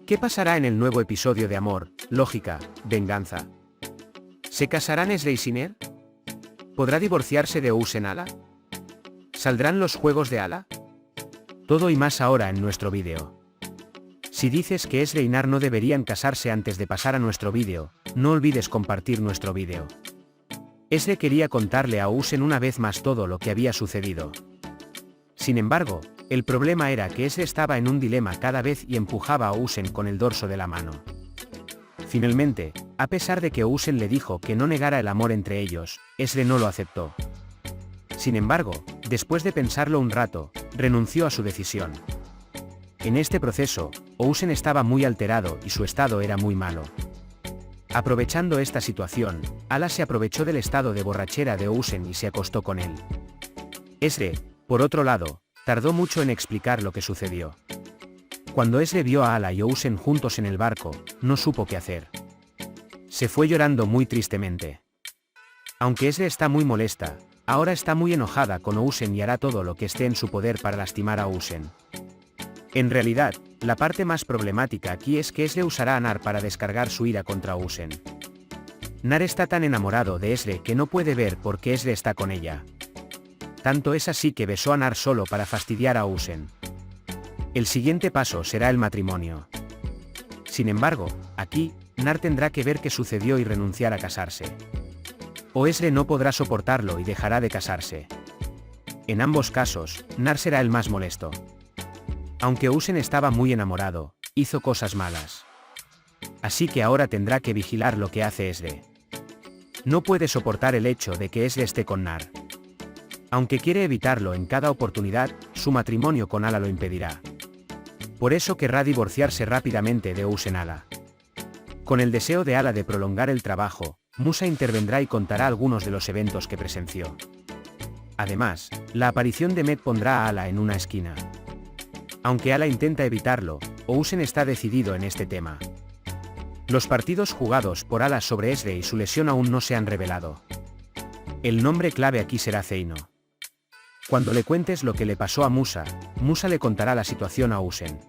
¿Qué pasará en el nuevo episodio de Amor, Lógica, Venganza? ¿Se casarán Ezra y Siner? ¿Podrá divorciarse de Ousen Ala? ¿Saldrán los juegos de Ala? Todo y más ahora en nuestro vídeo. Si dices que Ezra y Nar no deberían casarse antes de pasar a nuestro vídeo, no olvides compartir nuestro vídeo. Ezra quería contarle a Ousen una vez más todo lo que había sucedido. Sin embargo, el problema era que Ezra estaba en un dilema cada vez y empujaba a Ousen con el dorso de la mano. Finalmente, a pesar de que Ousen le dijo que no negara el amor entre ellos, Ezra no lo aceptó. Sin embargo, después de pensarlo un rato, renunció a su decisión. En este proceso, Ousen estaba muy alterado y su estado era muy malo. Aprovechando esta situación, Ala se aprovechó del estado de borrachera de Ousen y se acostó con él. Ezra, por otro lado, tardó mucho en explicar lo que sucedió. Cuando Ezra vio a Ala y Ousen juntos en el barco, no supo qué hacer. Se fue llorando muy tristemente. Aunque Ezra está muy molesta, ahora está muy enojada con Ousen y hará todo lo que esté en su poder para lastimar a Ousen. En realidad, la parte más problemática aquí es que Ezra usará a Nar para descargar su ira contra Ousen. Nar está tan enamorado de Ezra que no puede ver por qué Ezra está con ella. Tanto es así que besó a Nar solo para fastidiar a Ousen. El siguiente paso será el matrimonio. Sin embargo, aquí, Nar tendrá que ver qué sucedió y renunciar a casarse. O Ezra no podrá soportarlo y dejará de casarse. En ambos casos, Nar será el más molesto. Aunque Ousen estaba muy enamorado, hizo cosas malas. Así que ahora tendrá que vigilar lo que hace Ezra. No puede soportar el hecho de que Ezra esté con Nar. Aunque quiere evitarlo en cada oportunidad, su matrimonio con Ala lo impedirá. Por eso querrá divorciarse rápidamente de Ousen Ala. Con el deseo de Ala de prolongar el trabajo, Musa intervendrá y contará algunos de los eventos que presenció. Además, la aparición de Met pondrá a Ala en una esquina. Aunque Ala intenta evitarlo, Ousen está decidido en este tema. Los partidos jugados por Ala sobre Ezra y su lesión aún no se han revelado. El nombre clave aquí será Zeino. Cuando le cuentes lo que le pasó a Musa, Musa le contará la situación a Ousen.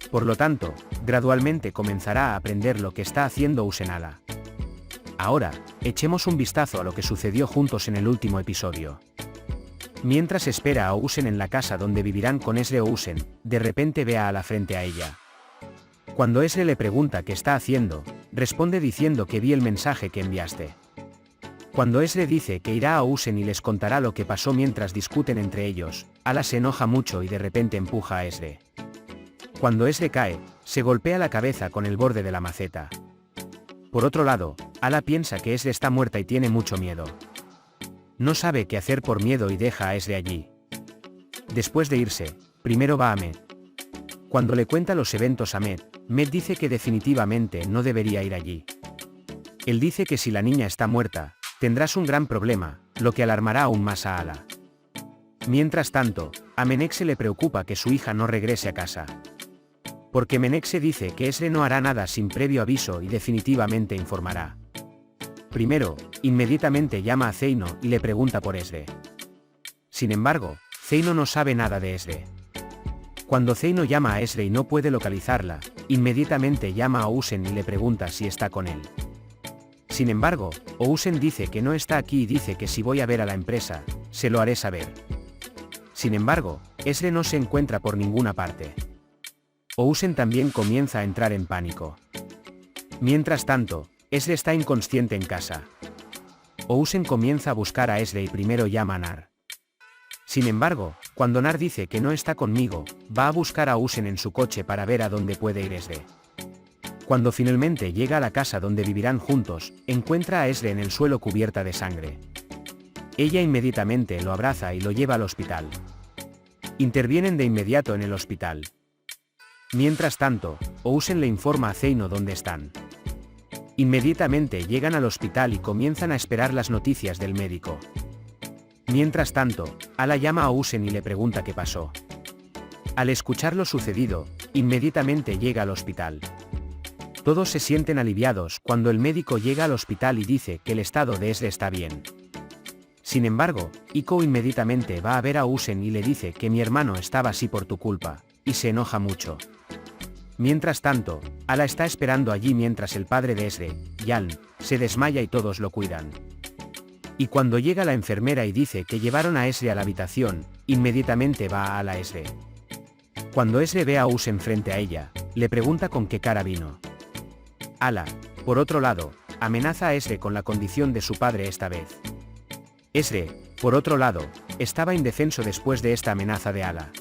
Por lo tanto, gradualmente comenzará a aprender lo que está haciendo Ousen Ala. Ahora, echemos un vistazo a lo que sucedió juntos en el último episodio. Mientras espera a Ousen en la casa donde vivirán con Ezra, Ousen, de repente ve a Ala frente a ella. Cuando Ezra le pregunta qué está haciendo, responde diciendo que vi el mensaje que enviaste. Cuando Ezra dice que irá a Ousen y les contará lo que pasó mientras discuten entre ellos, Ala se enoja mucho y de repente empuja a Ezra. Cuando Ezra cae, se golpea la cabeza con el borde de la maceta. Por otro lado, Ala piensa que Ezra está muerta y tiene mucho miedo. No sabe qué hacer por miedo y deja a Ezra allí. Después de irse, primero va a Met. Cuando le cuenta los eventos a Met, Met dice que definitivamente no debería ir allí. Él dice que si la niña está muerta, tendrás un gran problema, lo que alarmará aún más a Ala. Mientras tanto, a Menexe le preocupa que su hija no regrese a casa. Porque Menexe dice que Ezra no hará nada sin previo aviso y definitivamente informará. Primero, inmediatamente llama a Zeino y le pregunta por Ezra. Sin embargo, Zeino no sabe nada de Ezra. Cuando Zeino llama a Ezra y no puede localizarla, inmediatamente llama a Ousen y le pregunta si está con él. Sin embargo, Ousen dice que no está aquí y dice que si voy a ver a la empresa, se lo haré saber. Sin embargo, Ezra no se encuentra por ninguna parte. Ousen también comienza a entrar en pánico. Mientras tanto, Ezra está inconsciente en casa. Ousen comienza a buscar a Ezra y primero llama a Nar. Sin embargo, cuando Nar dice que no está conmigo, va a buscar a Ousen en su coche para ver a dónde puede ir Ezra. Cuando finalmente llega a la casa donde vivirán juntos, encuentra a Ezra en el suelo cubierta de sangre. Ella inmediatamente lo abraza y lo lleva al hospital. Intervienen de inmediato en el hospital. Mientras tanto, Ousen le informa a Zeino dónde están. Inmediatamente llegan al hospital y comienzan a esperar las noticias del médico. Mientras tanto, Ala llama a Ousen y le pregunta qué pasó. Al escuchar lo sucedido, inmediatamente llega al hospital. Todos se sienten aliviados cuando el médico llega al hospital y dice que el estado de Ezra está bien. Sin embargo, Iko inmediatamente va a ver a Ousen y le dice que mi hermano estaba así por tu culpa, y se enoja mucho. Mientras tanto, Ala está esperando allí mientras el padre de Ezre, Yaln, se desmaya y todos lo cuidan. Y cuando llega la enfermera y dice que llevaron a Ezre a la habitación, inmediatamente va a Ala Ezre. Cuando Ezre ve a Usen frente a ella, le pregunta con qué cara vino. Ala, por otro lado, amenaza a Ezre con la condición de su padre esta vez. Ezre, por otro lado, estaba indefenso después de esta amenaza de Ala.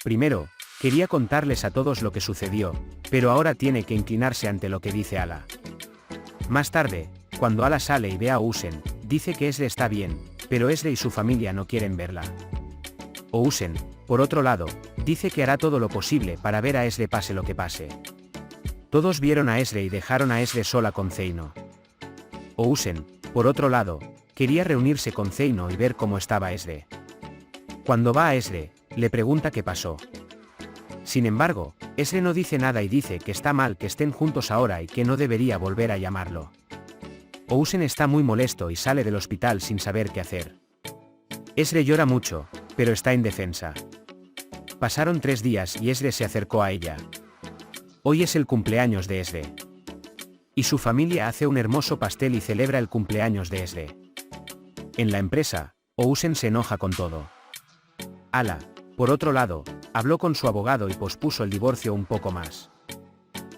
Primero, quería contarles a todos lo que sucedió, pero ahora tiene que inclinarse ante lo que dice Ala. Más tarde, cuando Ala sale y ve a Usen, dice que Ezre está bien, pero Ezre y su familia no quieren verla. Usen, por otro lado, dice que hará todo lo posible para ver a Ezre pase lo que pase. Todos vieron a Ezre y dejaron a Ezre sola con Zeino. Usen, por otro lado, quería reunirse con Zeino y ver cómo estaba Ezre. Cuando va a Ezre, le pregunta qué pasó. Sin embargo, Ezre no dice nada y dice que está mal que estén juntos ahora y que no debería volver a llamarlo. Usen está muy molesto y sale del hospital sin saber qué hacer. Ezre llora mucho, pero está indefensa. Pasaron 3 días y Ezre se acercó a ella. Hoy es el cumpleaños de Ezre. Y su familia hace un hermoso pastel y celebra el cumpleaños de Ezre. En la empresa, Usen se enoja con todo. Ala, por otro lado, habló con su abogado y pospuso el divorcio un poco más.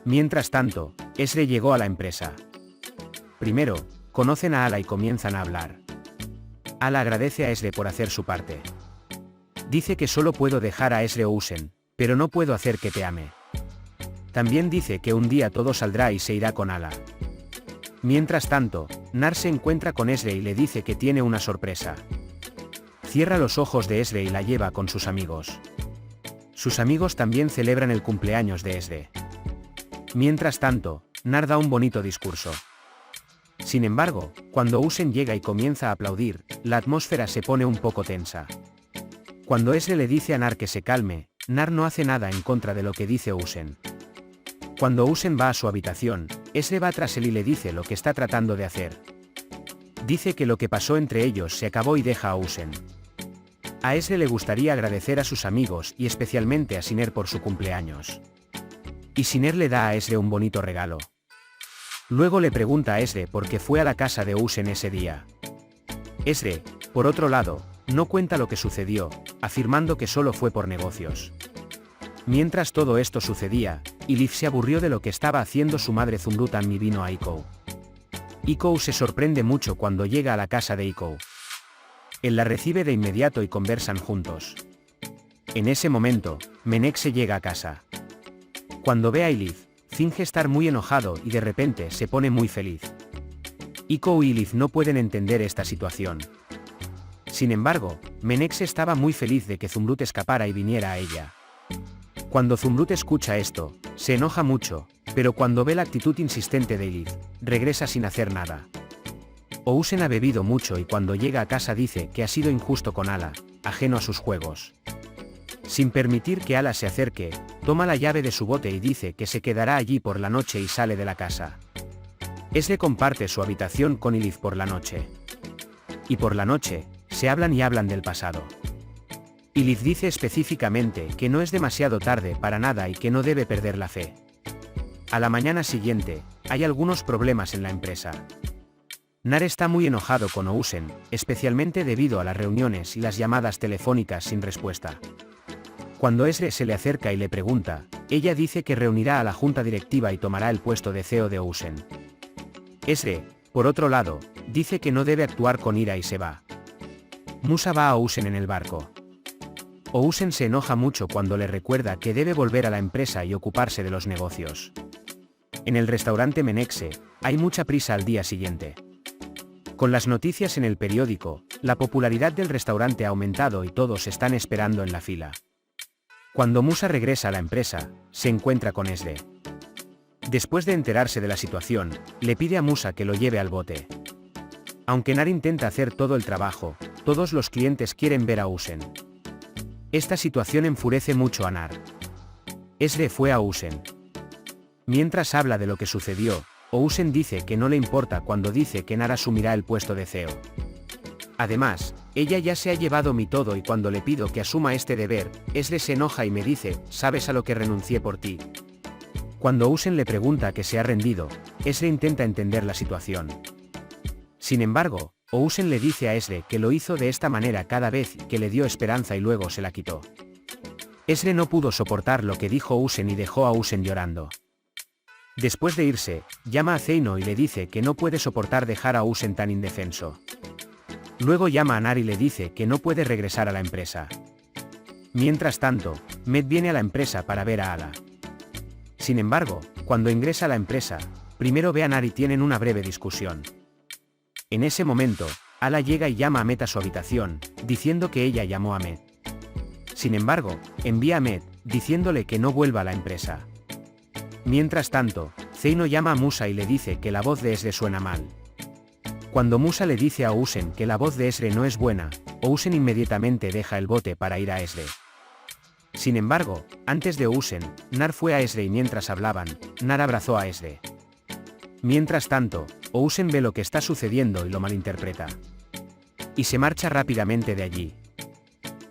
Mientras tanto, Ezre llegó a la empresa. Primero, conocen a Ala y comienzan a hablar. Ala agradece a Ezre por hacer su parte. Dice que solo puedo dejar a Ezre Usen, pero no puedo hacer que te ame. También dice que un día todo saldrá y se irá con Ala. Mientras tanto, Nar se encuentra con Ezre y le dice que tiene una sorpresa. Cierra los ojos de Ezre y la lleva con sus amigos. Sus amigos también celebran el cumpleaños de Ezre. Mientras tanto, Nar da un bonito discurso. Sin embargo, cuando Usen llega y comienza a aplaudir, la atmósfera se pone un poco tensa. Cuando Ezre le dice a Nar que se calme, Nar no hace nada en contra de lo que dice Usen. Cuando Usen va a su habitación, Ezre va tras él y le dice lo que está tratando de hacer. Dice que lo que pasó entre ellos se acabó y deja a Usen. A Ezre le gustaría agradecer a sus amigos y especialmente a Siner por su cumpleaños. Y Siner le da a Ezre un bonito regalo. Luego le pregunta a Ezre por qué fue a la casa de Usen ese día. Ezre, por otro lado, no cuenta lo que sucedió, afirmando que solo fue por negocios. Mientras todo esto sucedía, Ylif se aburrió de lo que estaba haciendo su madre Zumrutan y vino a Ikou. Ikou se sorprende mucho cuando llega a la casa de Ikou. Él la recibe de inmediato y conversan juntos. En ese momento, Menexe llega a casa. Cuando ve a Ylif, finge estar muy enojado y de repente se pone muy feliz. Ikou y Ylif no pueden entender esta situación. Sin embargo, Menexe estaba muy feliz de que Zumrut escapara y viniera a ella. Cuando Zumrut escucha esto, se enoja mucho, pero cuando ve la actitud insistente de Ylif, regresa sin hacer nada. Usen ha bebido mucho y cuando llega a casa dice que ha sido injusto con Ala, ajeno a sus juegos. Sin permitir que Ala se acerque, toma la llave de su bote y dice que se quedará allí por la noche y sale de la casa. Ezre comparte su habitación con Ylif por la noche. Y por la noche, se hablan y hablan del pasado. Ylif dice específicamente que no es demasiado tarde para nada y que no debe perder la fe. A la mañana siguiente, hay algunos problemas en la empresa. Nar está muy enojado con Usen, especialmente debido a las reuniones y las llamadas telefónicas sin respuesta. Cuando Ezre se le acerca y le pregunta, ella dice que reunirá a la junta directiva y tomará el puesto de CEO de Usen. Ezre, por otro lado, dice que no debe actuar con ira y se va. Musa va a Usen en el barco. Usen se enoja mucho cuando le recuerda que debe volver a la empresa y ocuparse de los negocios. En el restaurante Menexe, hay mucha prisa al día siguiente. Con las noticias en el periódico, la popularidad del restaurante ha aumentado y todos están esperando en la fila. Cuando Musa regresa a la empresa, se encuentra con Ezre. Después de enterarse de la situación, le pide a Musa que lo lleve al bote. Aunque Nar intenta hacer todo el trabajo, todos los clientes quieren ver a Usen. Esta situación enfurece mucho a Nar. Ezre fue a Usen. Mientras habla de lo que sucedió, Usen dice que no le importa cuando dice que Nar asumirá el puesto de CEO. Además, ella ya se ha llevado mi todo y cuando le pido que asuma este deber, Ezre se enoja y me dice, ¿sabes a lo que renuncié por ti? Cuando Usen le pregunta que se ha rendido, Ezra intenta entender la situación. Sin embargo, Ousen le dice a Ezra que lo hizo de esta manera cada vez que le dio esperanza y luego se la quitó. Ezra no pudo soportar lo que dijo Usen y dejó a Usen llorando. Después de irse, llama a Zeino y le dice que no puede soportar dejar a Usen tan indefenso. Luego llama a Nar y le dice que no puede regresar a la empresa. Mientras tanto, Met viene a la empresa para ver a Ala. Sin embargo, cuando ingresa a la empresa, primero ve a Nar y tienen una breve discusión. En ese momento, Ala llega y llama a Met a su habitación, diciendo que ella llamó a Met. Sin embargo, envía a Met, diciéndole que no vuelva a la empresa. Mientras tanto, Zeino llama a Musa y le dice que la voz de Ezra suena mal. Cuando Musa le dice a Ousen que la voz de Ezra no es buena, Ousen inmediatamente deja el bote para ir a Ezra. Sin embargo, antes de Ousen, Nar fue a Ezra y mientras hablaban, Nar abrazó a Ezra. Mientras tanto, Ousen ve lo que está sucediendo y lo malinterpreta. Y se marcha rápidamente de allí.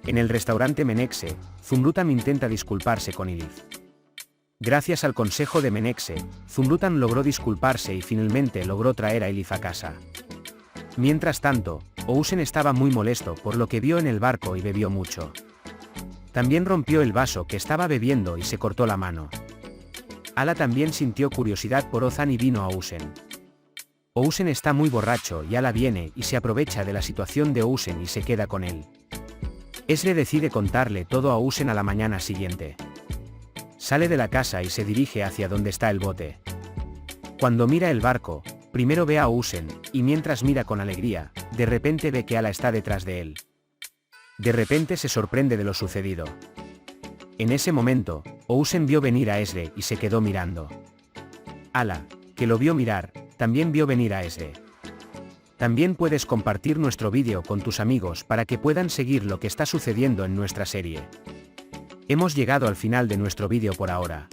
En el restaurante Menexe, Zumrutan intenta disculparse con Ilith. Gracias al consejo de Menexe, Zumrutan logró disculparse y finalmente logró traer a Ilith a casa. Mientras tanto, Ousen estaba muy molesto por lo que vio en el barco y bebió mucho. También rompió el vaso que estaba bebiendo y se cortó la mano. Ala también sintió curiosidad por Ozan y vino a Ousen. Ousen está muy borracho y Ala viene y se aprovecha de la situación de Ousen y se queda con él. Ezra decide contarle todo a Ousen a la mañana siguiente. Sale de la casa y se dirige hacia donde está el bote. Cuando mira el barco, primero ve a Ousen, y mientras mira con alegría, de repente ve que Ala está detrás de él. De repente se sorprende de lo sucedido. En ese momento, Ousen vio venir a Ezra y se quedó mirando. Ala, que lo vio mirar, también vio venir a Ezra. También puedes compartir nuestro vídeo con tus amigos para que puedan seguir lo que está sucediendo en nuestra serie. Hemos llegado al final de nuestro vídeo por ahora.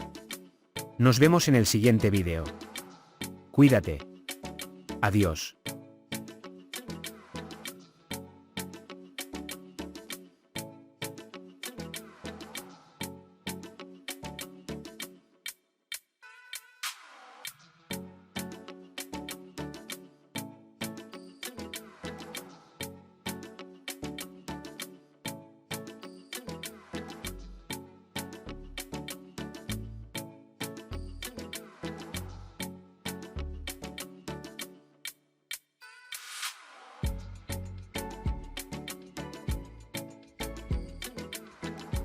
Nos vemos en el siguiente vídeo. Cuídate. Adiós.